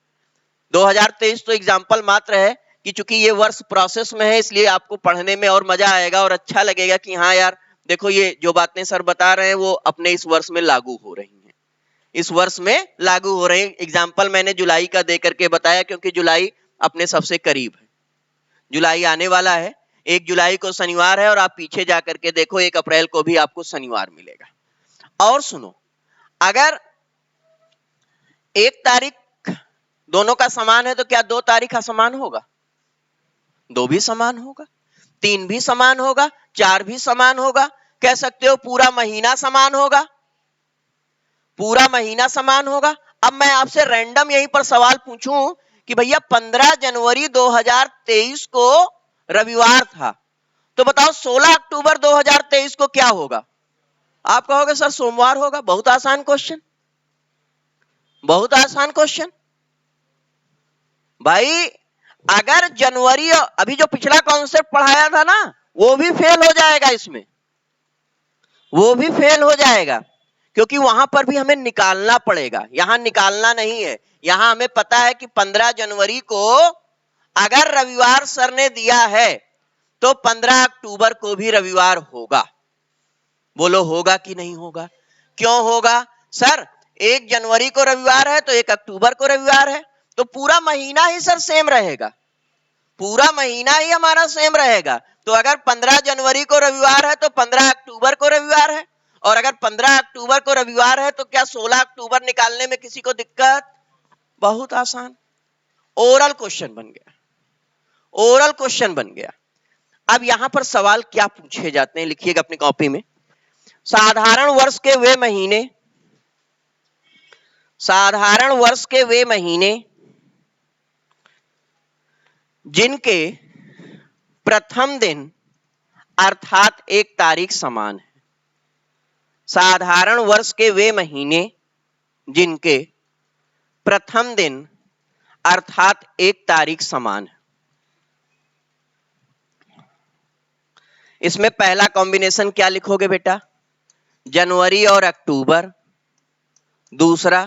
2023 तो एग्जाम्पल मात्र है कि चूंकि ये वर्ष प्रोसेस में है इसलिए आपको पढ़ने में और मजा आएगा और अच्छा लगेगा कि हाँ यार देखो ये जो बातें सर बता रहे हैं वो अपने इस वर्ष में लागू हो रही हैं, इस वर्ष में लागू हो रही। एग्जाम्पल मैंने जुलाई का दे करके बताया क्योंकि जुलाई अपने सबसे करीब है, जुलाई आने वाला है। 1 जुलाई को शनिवार है और आप पीछे जाकर के देखो 1 अप्रैल को भी आपको शनिवार मिलेगा। और सुनो, अगर 1 तारीख दोनों का समान है तो क्या 2 तारीख असमान होगा? 2 भी समान होगा, 3 भी समान होगा, 4 भी समान होगा, कह सकते हो पूरा महीना समान होगा, पूरा महीना समान होगा। अब मैं आपसे रैंडम यहीं पर सवाल पूछूं कि भैया 15 जनवरी 2023 को रविवार था, तो बताओ 16 अक्टूबर 2023 को क्या होगा? आप कहोगे सर सोमवार होगा। बहुत आसान क्वेश्चन, बहुत आसान क्वेश्चन भाई। अगर जनवरी, अभी जो पिछला कॉन्सेप्ट पढ़ाया था ना वो भी फेल हो जाएगा इसमें, वो भी फेल हो जाएगा क्योंकि वहां पर भी हमें निकालना पड़ेगा, यहां निकालना नहीं है। यहां हमें पता है कि 15 जनवरी को अगर रविवार सर ने दिया है तो 15 अक्टूबर को भी रविवार होगा। बोलो होगा कि नहीं होगा? क्यों होगा? सर 1 जनवरी को रविवार है तो 1 अक्टूबर को रविवार है, तो पूरा महीना ही सर सेम रहेगा, पूरा महीना ही हमारा सेम रहेगा। तो अगर 15 जनवरी को रविवार है तो 15 अक्टूबर को रविवार है, और अगर 15 अक्टूबर को रविवार है तो क्या 16 अक्टूबर निकालने में किसी को दिक्कत? बहुत आसान। ओरल क्वेश्चन बन गया, ओरल क्वेश्चन बन गया। अब यहां पर सवाल क्या पूछे जाते हैं, लिखिएगा अपनी कॉपी में। साधारण वर्ष के वे महीने, साधारण वर्ष के वे महीने जिनके प्रथम दिन अर्थात 1 तारीख समान है। साधारण वर्ष के वे महीने जिनके प्रथम दिन अर्थात 1 तारीख समान है। इसमें पहला कॉम्बिनेशन क्या लिखोगे बेटा? जनवरी और अक्टूबर। दूसरा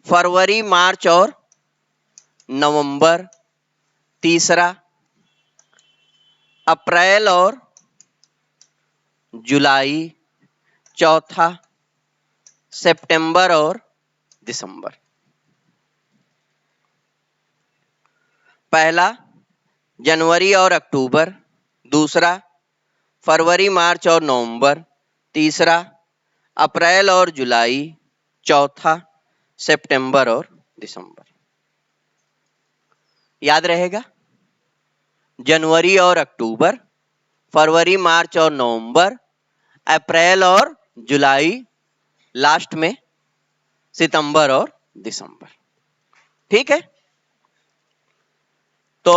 फरवरी मार्च और नवंबर। तीसरा अप्रैल और जुलाई। चौथा सितंबर और दिसंबर। पहला जनवरी और अक्टूबर, दूसरा फरवरी मार्च और नवंबर, तीसरा अप्रैल और जुलाई, चौथा सितंबर और दिसंबर। याद रहेगा, जनवरी और अक्टूबर, फरवरी मार्च और नवंबर, अप्रैल और जुलाई, लास्ट में सितंबर और दिसंबर। ठीक है, तो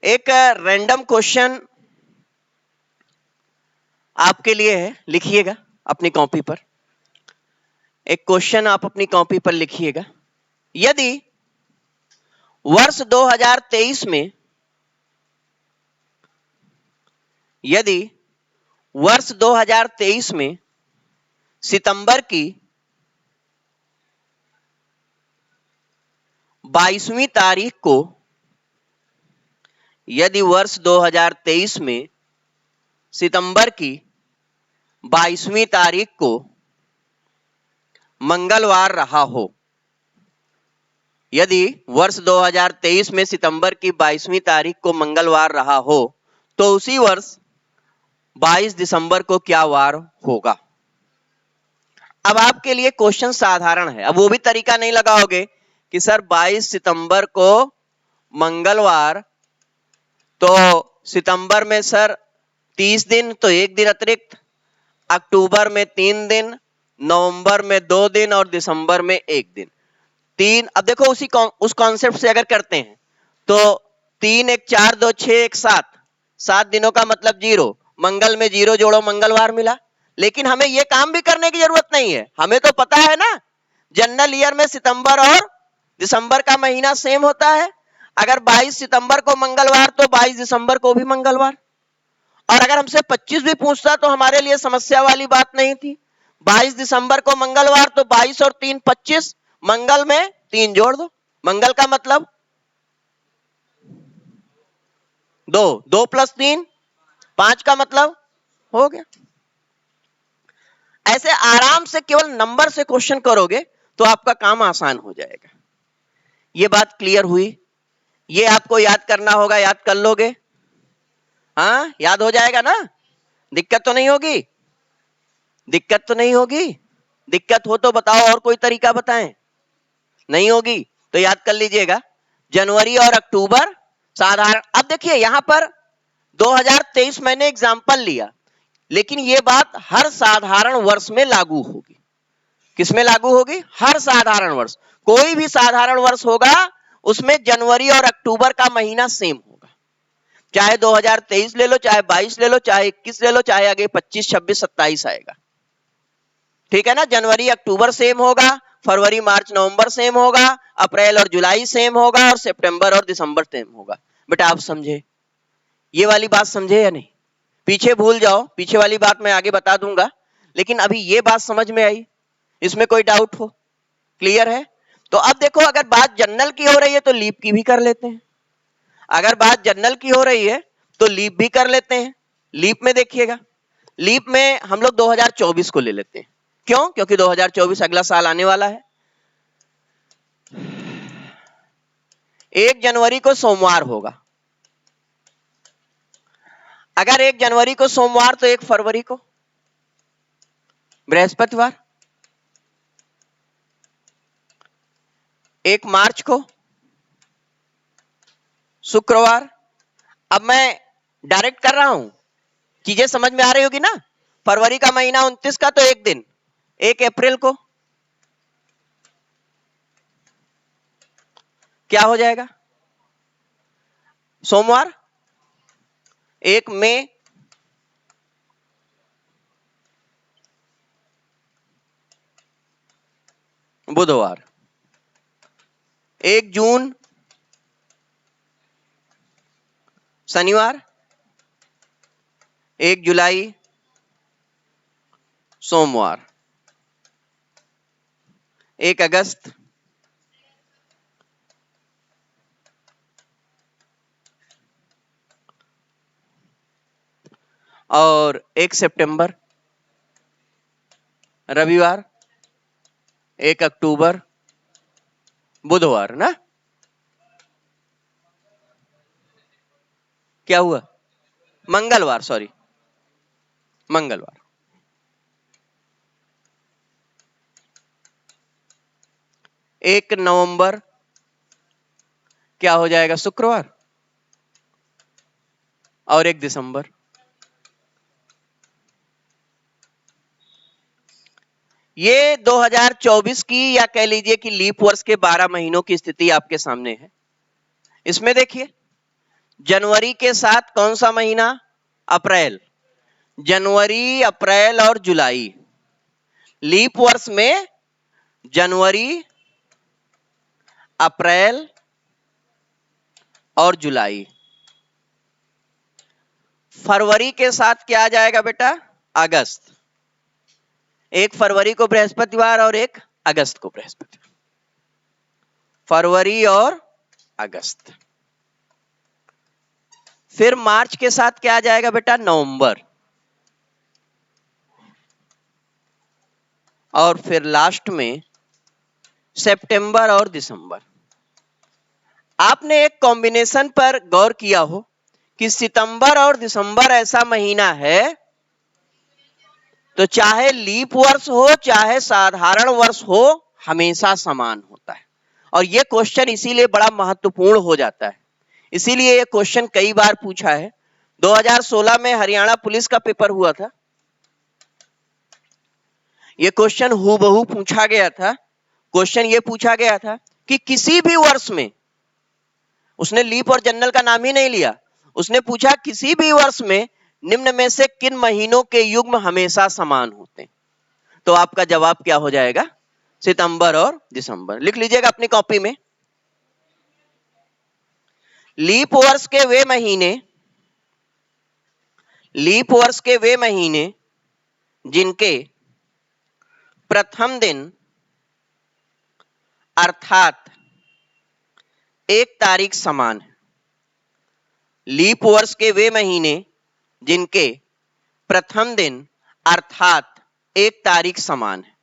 एक रैंडम क्वेश्चन आपके लिए है, लिखिएगा अपनी कॉपी पर। एक क्वेश्चन आप अपनी कॉपी पर लिखिएगा। यदि वर्ष 2023 में, यदि वर्ष 2023 में सितंबर की 22वीं तारीख को, यदि वर्ष 2023 में सितंबर की 22वीं तारीख को मंगलवार रहा हो, यदि वर्ष 2023 में सितंबर की 22वीं तारीख को मंगलवार रहा हो, तो उसी वर्ष 22 दिसंबर को क्या वार होगा? अब आपके लिए क्वेश्चन साधारण है। अब वो भी तरीका नहीं लगाओगे कि सर 22 सितंबर को मंगलवार, तो सितंबर में सर 30 दिन, तो एक दिन अतिरिक्त, अक्टूबर में 3 दिन, नवंबर में 2 दिन और दिसंबर में 1 दिन। 3, अब देखो उस कॉन्सेप्ट से अगर करते हैं तो 3 1 4 2 6 1 7, 7 दिनों का मतलब 0, मंगल में 0 जोड़ो, मंगलवार मिला। लेकिन हमें यह काम भी करने की जरूरत नहीं है, हमें तो पता है ना जनरल ईयर में सितंबर और दिसंबर का महीना सेम होता है। अगर 22 सितंबर को मंगलवार तो 22 दिसंबर को भी मंगलवार। और अगर हमसे 25 भी पूछता तो हमारे लिए समस्या वाली बात नहीं थी। 22 दिसंबर को मंगलवार तो 22 और 3 25, मंगल में 3 जोड़ दो, मंगल का मतलब 2, 2 प्लस 3 5 का मतलब हो गया। ऐसे आराम से केवल नंबर से क्वेश्चन करोगे तो आपका काम आसान हो जाएगा। ये बात क्लियर हुई? ये आपको याद करना होगा, याद कर लोगे? हाँ, याद हो जाएगा ना? दिक्कत तो नहीं होगी? दिक्कत तो नहीं होगी? दिक्कत हो तो बताओ, और कोई तरीका बताएं। नहीं होगी तो याद कर लीजिएगा, जनवरी और अक्टूबर साधारण। अब देखिए यहां पर 2023 मैंने एग्जाम्पल लिया, लेकिन यह बात हर साधारण वर्ष में लागू होगी। किसमें लागू होगी? हर साधारण वर्ष। कोई भी साधारण वर्ष होगा उसमें जनवरी और अक्टूबर का महीना सेम होगा, चाहे 2023 ले लो, चाहे 22 ले लो, चाहे 21 ले लो, चाहे आगे 25 26 27 आएगा। ठीक है ना? जनवरी अक्टूबर सेम होगा, फरवरी मार्च नवंबर सेम होगा, अप्रैल और जुलाई सेम होगा, और सितंबर और दिसंबर सेम होगा। बेटा आप समझे? ये वाली बात समझे या नहीं? पीछे भूल जाओ, पीछे वाली बात मैं आगे बता दूंगा, लेकिन अभी ये बात समझ में आई? इसमें कोई डाउट हो? क्लियर है? तो अब देखो, अगर बात जनरल की हो रही है तो लीप की भी कर लेते हैं। अगर बात जनरल की हो रही है तो लीप भी कर लेते हैं। लीप में देखिएगा, लीप में हम लोग 2024 को ले लेते हैं। क्यों? क्योंकि 2024 अगला साल आने वाला है। 1 जनवरी को सोमवार होगा। अगर 1 जनवरी को सोमवार तो 1 फरवरी को बृहस्पतिवार, 1 मार्च को शुक्रवार। अब मैं डायरेक्ट कर रहा हूं, चीजें समझ में आ रही होगी ना? फरवरी का महीना 29 का तो 1 दिन, 1 अप्रैल को क्या हो जाएगा? सोमवार। 1 मई, बुधवार। 1 जून शनिवार। 1 जुलाई सोमवार। 1 अगस्त और 1 सितंबर रविवार। 1 अक्टूबर बुधवार ना? क्या हुआ? मंगलवार, सॉरी मंगलवार। 1 नवंबर क्या हो जाएगा? शुक्रवार। और 1 दिसंबर। ये 2024 की या कह लीजिए कि लीप वर्ष के 12 महीनों की स्थिति आपके सामने है। इसमें देखिए, जनवरी के साथ कौन सा महीना? अप्रैल। जनवरी, अप्रैल और जुलाई। लीप वर्ष में जनवरी, अप्रैल और जुलाई। फरवरी के साथ क्या आ जाएगा बेटा? अगस्त। 1 फरवरी को बृहस्पतिवार और 1 अगस्त को बृहस्पतिवार। फरवरी और अगस्त। फिर मार्च के साथ क्या आ जाएगा बेटा? नवंबर। और फिर लास्ट में सितंबर और दिसंबर। आपने एक कॉम्बिनेशन पर गौर किया हो कि सितंबर और दिसंबर ऐसा महीना है, तो चाहे लीप वर्ष हो चाहे साधारण वर्ष हो, हमेशा समान होता है। और यह क्वेश्चन इसीलिए बड़ा महत्वपूर्ण हो जाता है, इसीलिए यह क्वेश्चन कई बार पूछा है। 2016 में हरियाणा पुलिस का पेपर हुआ था, यह क्वेश्चन हूबहू पूछा गया था। क्वेश्चन यह पूछा गया था कि किसी भी वर्ष में, उसने लीप और जनरल का नाम ही नहीं लिया, उसने पूछा किसी भी वर्ष में निम्न में से किन महीनों के युग्म हमेशा समान होते हैं। तो आपका जवाब क्या हो जाएगा? सितंबर और दिसंबर। लिख लीजिएगा अपनी कॉपी में। लीप वर्ष के वे महीने, लीप वर्ष के वे महीने जिनके प्रथम दिन अर्थात 1 तारीख समान है। लीप वर्ष के वे महीने जिनके प्रथम दिन अर्थात 1 तारीख समान है।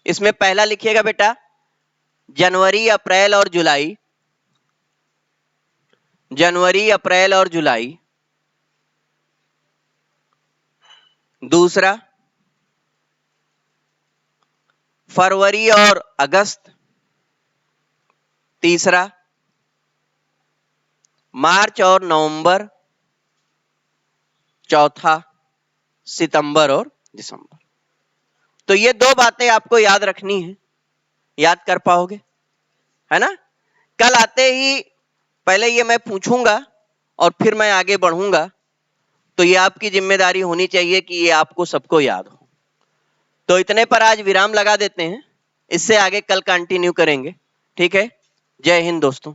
इसमें पहला लिखिएगा बेटा जनवरी, अप्रैल और जुलाई। जनवरी, अप्रैल और जुलाई। दूसरा फरवरी और अगस्त। तीसरा मार्च और नवंबर। चौथा सितंबर और दिसंबर। तो ये 2 बातें आपको याद रखनी है। याद कर पाओगे? है ना? कल आते ही पहले ये मैं पूछूंगा और फिर मैं आगे बढ़ूंगा, तो ये आपकी जिम्मेदारी होनी चाहिए कि ये आपको सबको याद हो। तो इतने पर आज विराम लगा देते हैं, इससे आगे कल कंटिन्यू करेंगे। ठीक है? जय हिंद दोस्तों।